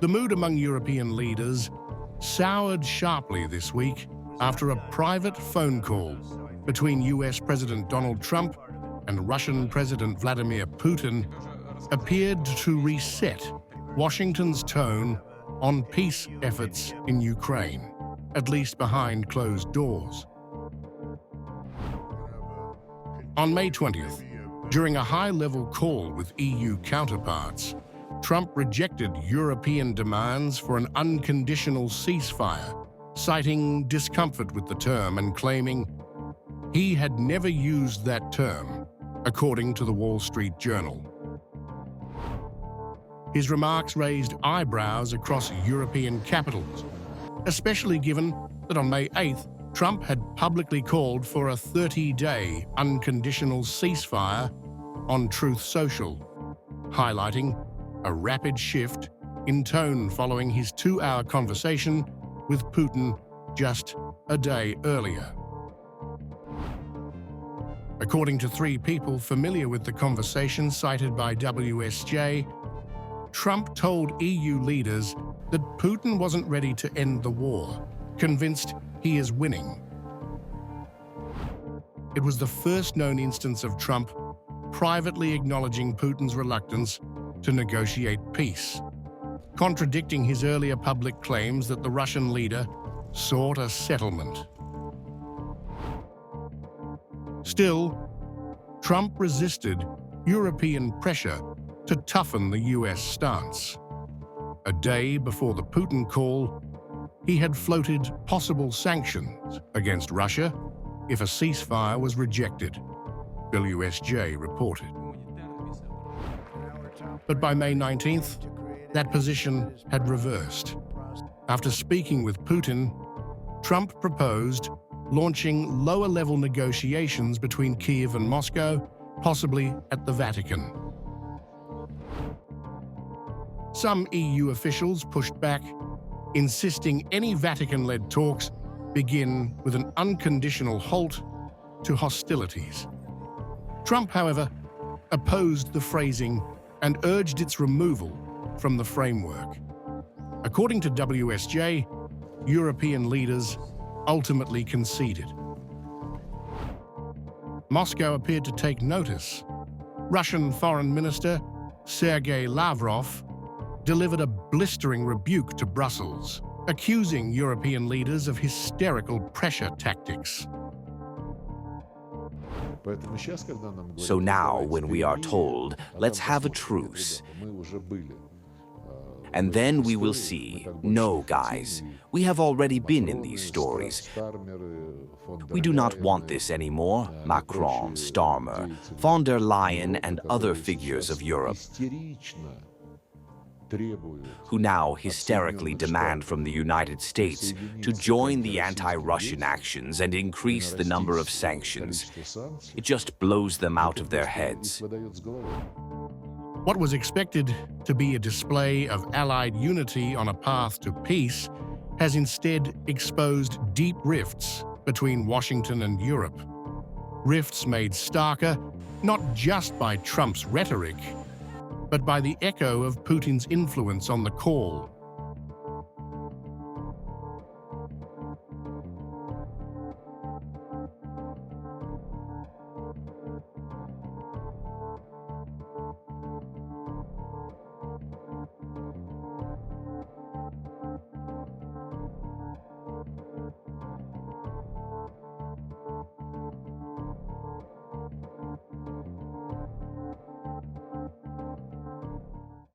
The mood among European leaders soured sharply this week after a private phone call between US President Donald Trump and Russian President Vladimir Putin appeared to reset Washington's tone on peace efforts in Ukraine, at least behind closed doors. On May 20th, during a high-level call with EU counterparts, Trump rejected European demands for an unconditional ceasefire, citing discomfort with the term and claiming he had never used that term, according to the Wall Street Journal. His remarks raised eyebrows across European capitals, especially given that on May 8th, Trump had publicly called for a 30-day unconditional ceasefire on Truth Social, highlighting a rapid shift in tone following his 2-hour conversation with Putin just a day earlier. According to 3 people familiar with the conversation cited by WSJ, Trump told EU leaders that Putin wasn't ready to end the war, convinced he is winning. It was the first known instance of Trump privately acknowledging Putin's reluctance to negotiate peace, contradicting his earlier public claims that the Russian leader sought a settlement. Still, Trump resisted European pressure to toughen the US stance. A day before the Putin call, he had floated possible sanctions against Russia if a ceasefire was rejected, WSJ reported. But by May 19th, that position had reversed. After speaking with Putin, Trump proposed launching lower-level negotiations between Kyiv and Moscow, possibly at the Vatican. Some EU officials pushed back, insisting any Vatican-led talks begin with an unconditional halt to hostilities. Trump, however, opposed the phrasing and urged its removal from the framework. According to WSJ, European leaders ultimately conceded. Moscow appeared to take notice. Russian Foreign Minister Sergey Lavrov delivered a blistering rebuke to Brussels, accusing European leaders of hysterical pressure tactics. So now, when we are told, let's have a truce, and then we will see, no, guys, we have already been in these stories. We do not want this anymore, Macron, Starmer, von der Leyen, and other figures of Europe, who now hysterically demand from the United States to join the anti-Russian actions and increase the number of sanctions. It just blows them out of their heads. What was expected to be a display of Allied unity on a path to peace has instead exposed deep rifts between Washington and Europe. Rifts made starker not just by Trump's rhetoric, but by the echo of Putin's influence on the call.